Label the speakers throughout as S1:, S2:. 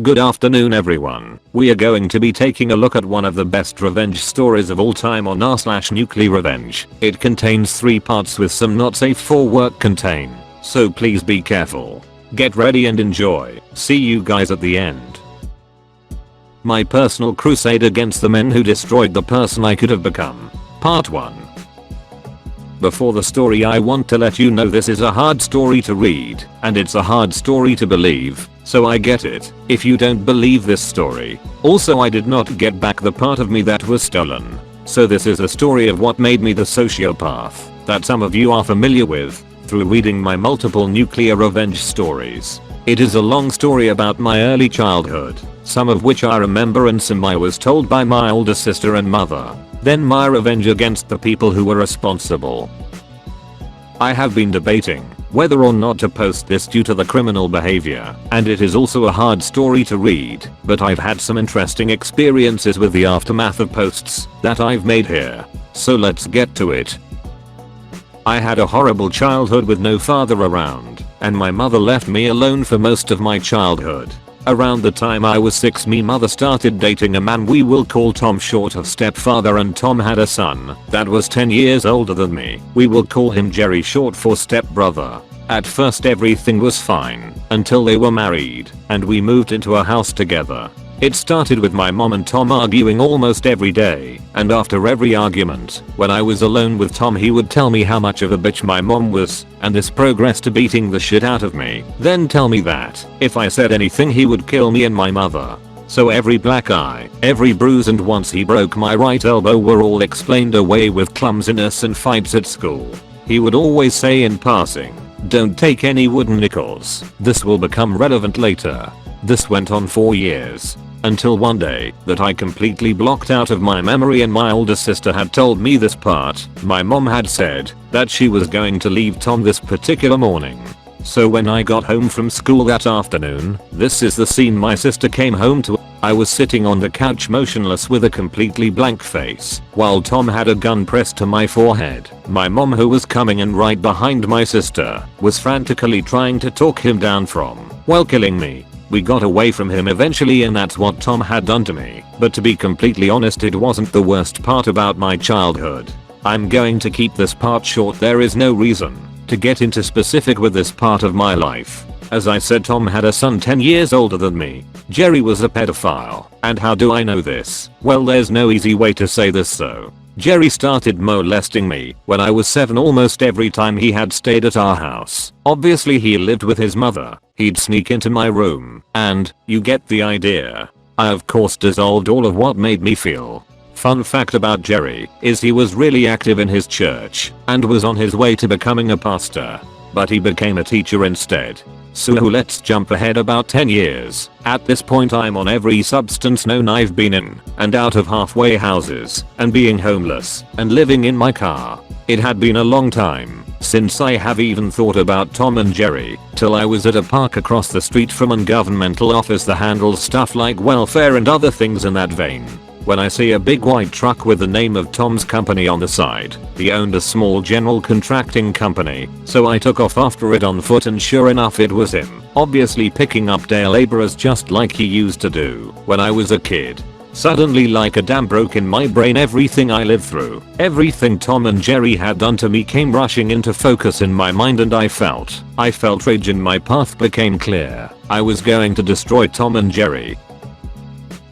S1: Good afternoon everyone. We are going to be taking a look at one of the best revenge stories of all time on r/NuclearRevenge. It contains 3 parts with some not safe for work content, so please be careful. Get ready and enjoy. See you guys at the end. My personal crusade against the men who destroyed the person I could have become. Part 1. Before the story, I want to let you know this is a hard story to read, and it's a hard story to believe, so I get it if you don't believe this story. Also, I did not get back the part of me that was stolen. So this is a story of what made me the sociopath that some of you are familiar with through reading my multiple nuclear revenge stories. It is a long story about my early childhood, some of which I remember and some I was told by my older sister and mother. Then my revenge against the people who were responsible. I have been debating whether or not to post this due to the criminal behavior, and it is also a hard story to read, but I've had some interesting experiences with the aftermath of posts that I've made here. So let's get to it. I had a horrible childhood with no father around, and my mother left me alone for most of my childhood. Around the time I was 6, my mother started dating a man we will call Tom, short of stepfather, and Tom had a son that was 10 years older than me. We will call him Jerry, short for stepbrother. At first everything was fine until they were married and we moved into a house together. It started with my mom and Tom arguing almost every day, and after every argument, when I was alone with Tom, he would tell me how much of a bitch my mom was, and this progressed to beating the shit out of me, then tell me that if I said anything he would kill me and my mother. So every black eye, every bruise, and once he broke my right elbow were all explained away with clumsiness and fights at school. He would always say in passing, "Don't take any wooden nickels, this will become relevant later." This went on for years. Until one day that I completely blocked out of my memory, and my older sister had told me this part. My mom had said that she was going to leave Tom this particular morning. So when I got home from school that afternoon, this is the scene my sister came home to. I was sitting on the couch motionless with a completely blank face, while Tom had a gun pressed to my forehead. My mom, who was coming in right behind my sister, was frantically trying to talk him down from, well, killing me. We got away from him eventually, and that's what Tom had done to me. But to be completely honest, it wasn't the worst part about my childhood. I'm going to keep this part short. There is no reason to get into specific with this part of my life. As I said, Tom had a son 10 years older than me. Jerry was a pedophile. And how do I know this? Well, there's no easy way to say this though. Jerry started molesting me when I was 7 almost every time he had stayed at our house. Obviously he lived with his mother. He'd sneak into my room, and you get the idea. I of course dissolved all of what made me feel. Fun fact about Jerry is he was really active in his church and was on his way to becoming a pastor, but he became a teacher instead. So let's jump ahead about 10 years. At this point I'm on every substance known I've been in and out of halfway houses and being homeless and living in my car. It had been a long time since I have even thought about Tom and Jerry, till I was at a park across the street from a governmental office that handles stuff like welfare and other things in that vein, when I see a big white truck with the name of Tom's company on the side. He owned a small general contracting company, so I took off after it on foot, and sure enough it was him, obviously picking up day laborers just like he used to do when I was a kid. Suddenly, like a dam broke in my brain. Everything I lived through, everything Tom and Jerry had done to me came rushing into focus in my mind, and I felt rage, and my path became clear. I was going to destroy Tom and Jerry.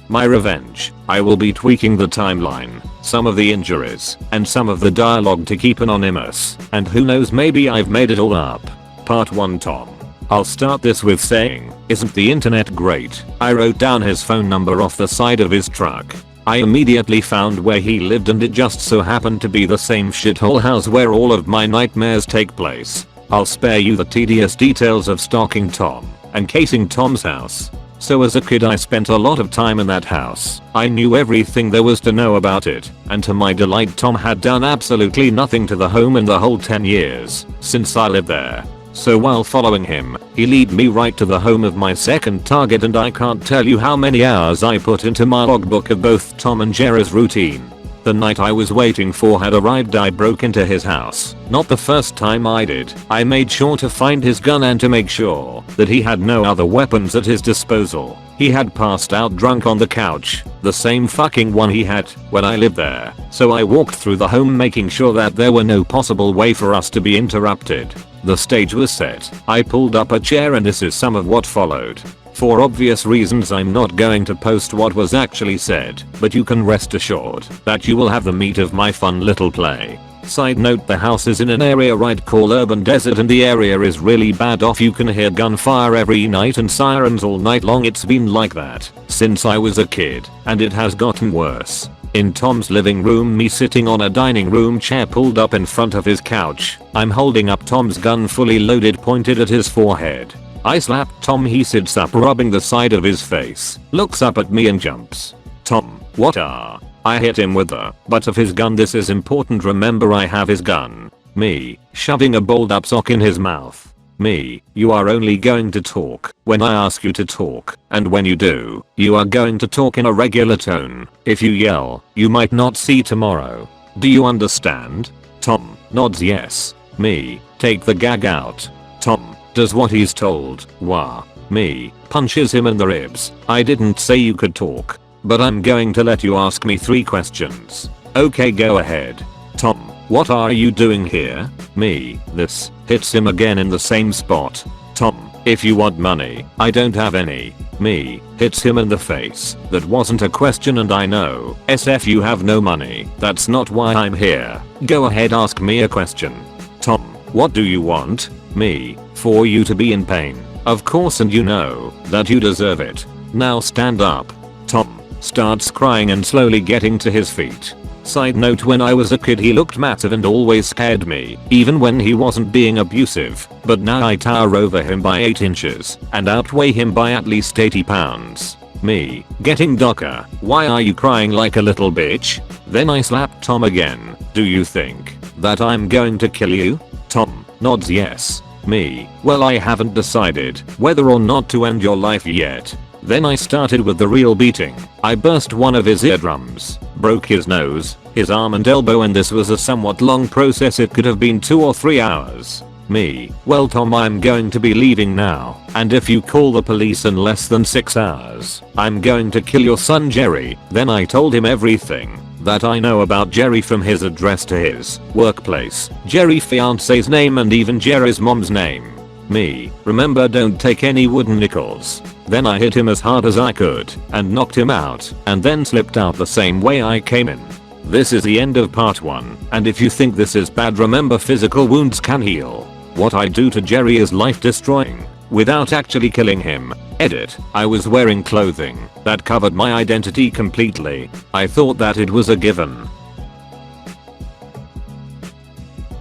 S1: My revenge. I will be tweaking the timeline, some of the injuries, and some of the dialogue to keep anonymous, and who knows, maybe I've made it all up. Part 1. Tom. I'll start this with saying, isn't the internet great? I wrote down his phone number off the side of his truck. I immediately found where he lived, and it just so happened to be the same shithole house where all of my nightmares take place. I'll spare you the tedious details of stalking Tom and casing Tom's house. So as a kid I spent a lot of time in that house. I knew everything there was to know about it, and to my delight Tom had done absolutely nothing to the home in the whole 10 years since I lived there. So while following him, he led me right to the home of my second target, and I can't tell you how many hours I put into my logbook of both Tom and Jerry's routine. The night I was waiting for had arrived. I broke into his house. Not the first time I did. I made sure to find his gun and to make sure that he had no other weapons at his disposal. He had passed out drunk on the couch, the same fucking one he had when I lived there. So I walked through the home making sure that there were no possible way for us to be interrupted. The stage was set. I pulled up a chair and this is some of what followed. For obvious reasons I'm not going to post what was actually said, but you can rest assured that you will have the meat of my fun little play. Side note, the house is in an area right called Urban Desert and the area is really bad off. You can hear gunfire every night and sirens all night long. It's been like that since I was a kid and it has gotten worse. In Tom's living room, me sitting on a dining room chair pulled up in front of his couch. I'm holding up Tom's gun fully loaded pointed at his forehead. I slap Tom. He sits up rubbing the side of his face, looks up at me and jumps. Tom, what are? I hit him with the butt of his gun. This is important, remember I have his gun. Me, shoving a balled up sock in his mouth. Me, you are only going to talk when I ask you to talk, and when you do, you are going to talk in a regular tone. If you yell, you might not see tomorrow. Do you understand? Tom nods yes. Me, take the gag out. Tom does what he's told. Wah. Me, punches him in the ribs. I didn't say you could talk, but I'm going to let you ask me 3 questions. Okay, go ahead. Tom, what are you doing here? Me, this, hits him again in the same spot. Tom, if you want money, I don't have any. Me, hits him in the face. That wasn't a question and I know. SF, you have no money. That's not why I'm here. Go ahead, ask me a question. Tom, what do you want? Me, for you to be in pain. Of course, and you know that you deserve it. Now stand up. Tom starts crying and slowly getting to his feet. Side note, when I was a kid he looked massive and always scared me, even when he wasn't being abusive, but now I tower over him by 8 inches and outweigh him by at least 80 pounds. Me, getting darker. Why are you crying like a little bitch? Then I slap Tom again. Do you think that I'm going to kill you? Tom nods yes. Me, well, I haven't decided whether or not to end your life yet. Then I started with the real beating. I burst one of his eardrums, broke his nose, his arm and elbow, and this was a somewhat long process. It could have been 2 or 3 hours. Me, well Tom, I'm going to be leaving now, and if you call the police in less than 6 hours, I'm going to kill your son Jerry. Then I told him everything that I know about Jerry, from his address to his workplace, Jerry's fiance's name, and even Jerry's mom's name. Me, remember, don't take any wooden nickels. Then I hit him as hard as I could and knocked him out, and then slipped out the same way I came in. This is the end of part 1, and if you think this is bad, remember physical wounds can heal. What I do to Jerry is life destroying without actually killing him. Edit, I was wearing clothing that covered my identity completely. I thought that it was a given.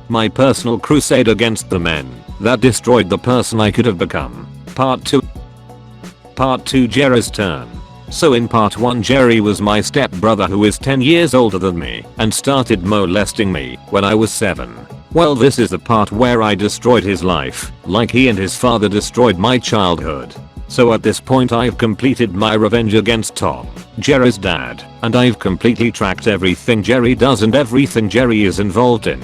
S1: My personal crusade against the men that destroyed the person I could have become. Part 2. Part 2, Jerry's turn. So in part 1, Jerry was my stepbrother who is 10 years older than me and started molesting me when I was 7. Well, this is the part where I destroyed his life, like he and his father destroyed my childhood. So at this point I've completed my revenge against Tom, Jerry's dad, and I've completely tracked everything Jerry does and everything Jerry is involved in.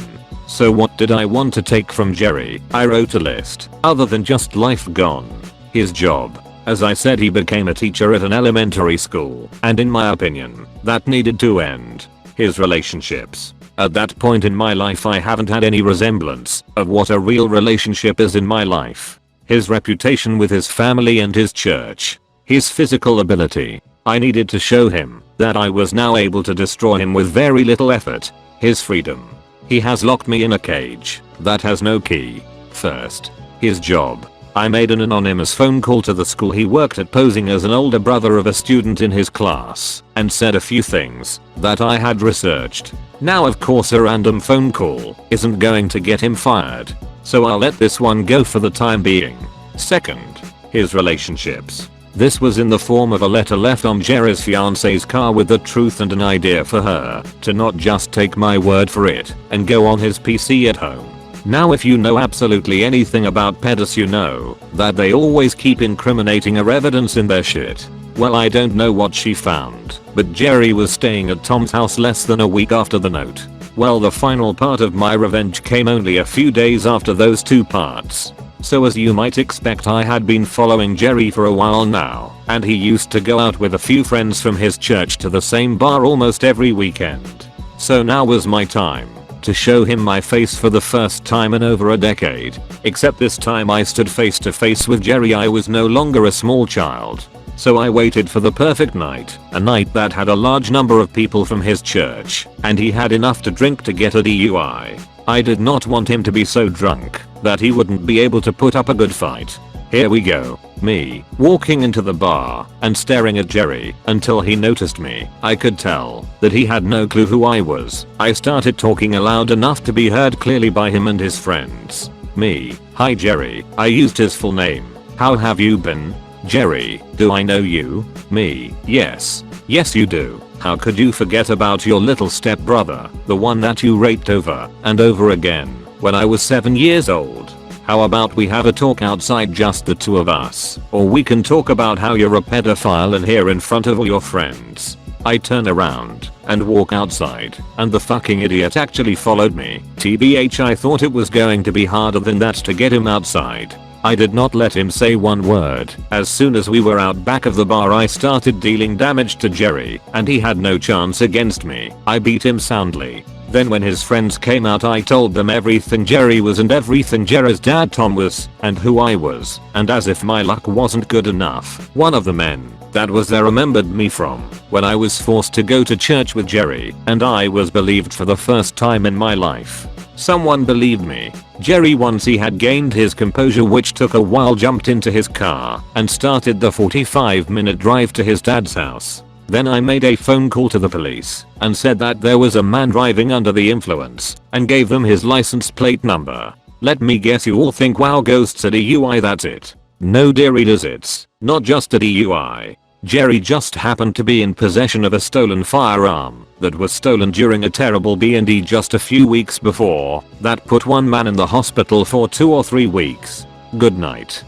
S1: So what did I want to take from Jerry? I wrote a list, other than just life gone. His job. As I said, he became a teacher at an elementary school, and in my opinion, that needed to end. His relationships. At that point in my life I haven't had any resemblance of what a real relationship is in my life. His reputation with his family and his church. His physical ability. I needed to show him that I was now able to destroy him with very little effort. His freedom. He has locked me in a cage that has no key. First, his job. I made an anonymous phone call to the school he worked at, posing as an older brother of a student in his class, and said a few things that I had researched. Now of course a random phone call isn't going to get him fired, so I'll let this one go for the time being. Second, his relationships. This was in the form of a letter left on Jerry's fiance's car with the truth and an idea for her to not just take my word for it and go on his PC at home. Now if you know absolutely anything about pedos, you know that they always keep incriminating evidence in their shit. Well, I don't know what she found, but Jerry was staying at Tom's house less than a week after the note. Well, the final part of my revenge came only a few days after those two parts. So as you might expect, I had been following Jerry for a while now, and he used to go out with a few friends from his church to the same bar almost every weekend. So now was my time to show him my face for the first time in over a decade. Except this time I stood face to face with Jerry. I was no longer a small child. So I waited for the perfect night, a night that had a large number of people from his church, and he had enough to drink to get a DUI. I did not want him to be so drunk that he wouldn't be able to put up a good fight. Here we go. Me, walking into the bar and staring at Jerry until he noticed me. I could tell that he had no clue who I was. I started talking aloud enough to be heard clearly by him and his friends. Me, hi Jerry. I used his full name. How have you been? Jerry, do I know you? Me, yes. Yes you do. How could you forget about your little stepbrother, the one that you raped over and over again when I was 7 years old? How about we have a talk outside, just the two of us, or we can talk about how you're a pedophile in here in front of all your friends. I turn around and walk outside, and the fucking idiot actually followed me. TBH, I thought it was going to be harder than that to get him outside. I did not let him say one word. As soon as we were out back of the bar, I started dealing damage to Jerry, and he had no chance against me. I beat him soundly. Then when his friends came out, I told them everything Jerry was and everything Jerry's dad Tom was, and who I was. And as if my luck wasn't good enough, one of the men that was there remembered me from when I was forced to go to church with Jerry, and I was believed for the first time in my life. Someone believed me. Jerry, once he had gained his composure, which took a while, jumped into his car and started the 45-minute drive to his dad's house. Then I made a phone call to the police and said that there was a man driving under the influence and gave them his license plate number. Let me guess, you all think, wow, ghosts a DUI, that's it. No dear readers, it's not just a DUI. Jerry just happened to be in possession of a stolen firearm that was stolen during a terrible B&D just a few weeks before that put one man in the hospital for 2 or 3 weeks. Good night.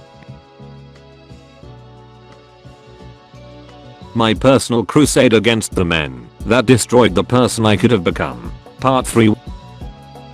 S1: My personal crusade against the men that destroyed the person I could have become. Part 3.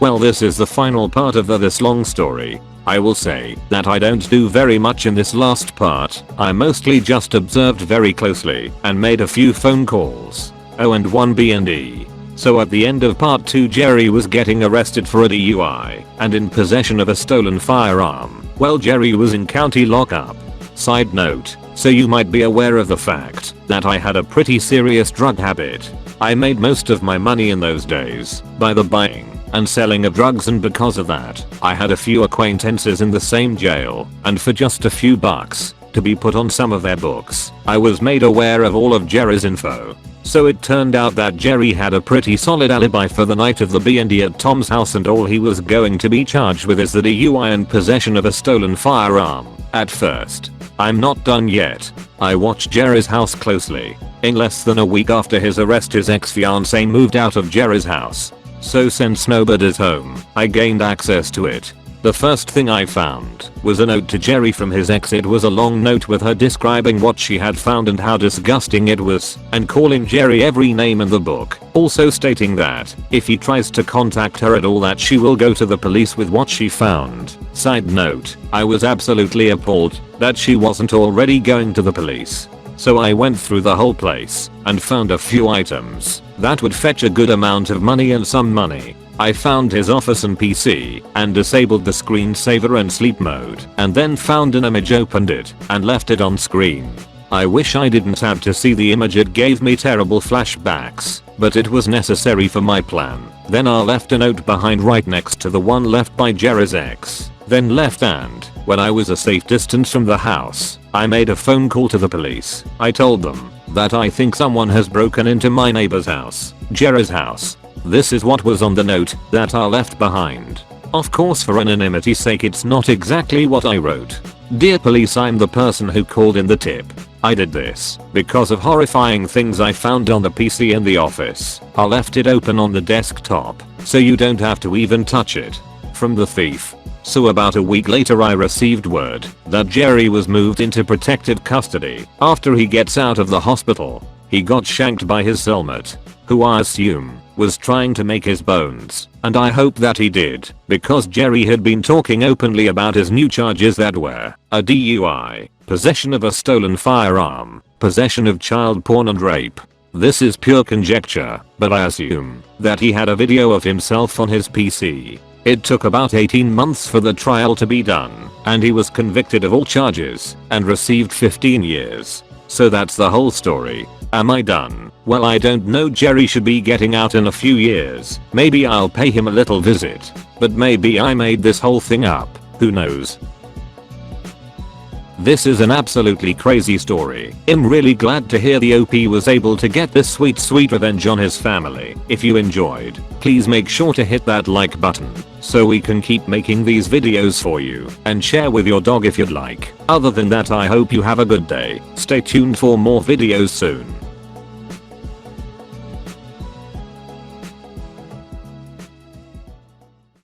S1: Well, this is the final part of this long story. I will say that I don't do very much in this last part. I mostly just observed very closely and made a few phone calls. Oh, and one B&E. So at the end of part 2, Jerry was getting arrested for a DUI and in possession of a stolen firearm. Well, Jerry was in county lockup. Side note, so you might be aware of the fact that I had a pretty serious drug habit. I made most of my money in those days by the buying and selling of drugs, and because of that, I had a few acquaintances in the same jail, and for just a few bucks to be put on some of their books, I was made aware of all of Jerry's info. So it turned out that Jerry had a pretty solid alibi for the night of the B&D at Tom's house, and all he was going to be charged with is the DUI and possession of a stolen firearm. At first, I'm not done yet. I watched Jerry's house closely. In less than a week after his arrest, his ex-fiancée moved out of Jerry's house. So since nobody's home, I gained access to it. The first thing I found was a note to Jerry from his ex. It was a long note with her describing what she had found and how disgusting it was, and calling Jerry every name in the book, also stating that if he tries to contact her at all, that she will go to the police with what she found. Side note, I was absolutely appalled that she wasn't already going to the police. So I went through the whole place and found a few items that would fetch a good amount of money and some money. I found his office and PC and disabled the screensaver and sleep mode, and then found an image, opened it, and left it on screen. I wish I didn't have to see the image, it gave me terrible flashbacks, but it was necessary for my plan. Then I left a note behind right next to the one left by Jerry's ex. Then left, and when I was a safe distance from the house, I made a phone call to the police. I told them that I think someone has broken into my neighbor's house, Jerry's house. This is what was on the note that I left behind. Of course, for anonymity's sake, it's not exactly what I wrote. Dear police, I'm the person who called in the tip. I did this because of horrifying things I found on the PC in the office. I left it open on the desktop, so you don't have to even touch it. From the thief. So about a week later, I received word that Jerry was moved into protective custody after he gets out of the hospital. he got shanked by his cellmate, who I assume was trying to make his bones, and I hope that he did, because Jerry had been talking openly about his new charges that were a DUI, possession of a stolen firearm, possession of child porn and rape. This is pure conjecture, but I assume that he had a video of himself on his PC. It took about 18 months for the trial to be done, and he was convicted of all charges and received 15 years. So that's the whole story. Am I done? Well, I don't know. Jerry should be getting out in a few years. Maybe I'll pay him a little visit. But maybe I made this whole thing up. Who knows? This is an absolutely crazy story. I'm really glad to hear the OP was able to get this sweet revenge on his family. If you enjoyed, please make sure to hit that like button so we can keep making these videos for you, and share with your dog if you'd like. Other than that, I hope you have a good day. Stay tuned for more videos soon.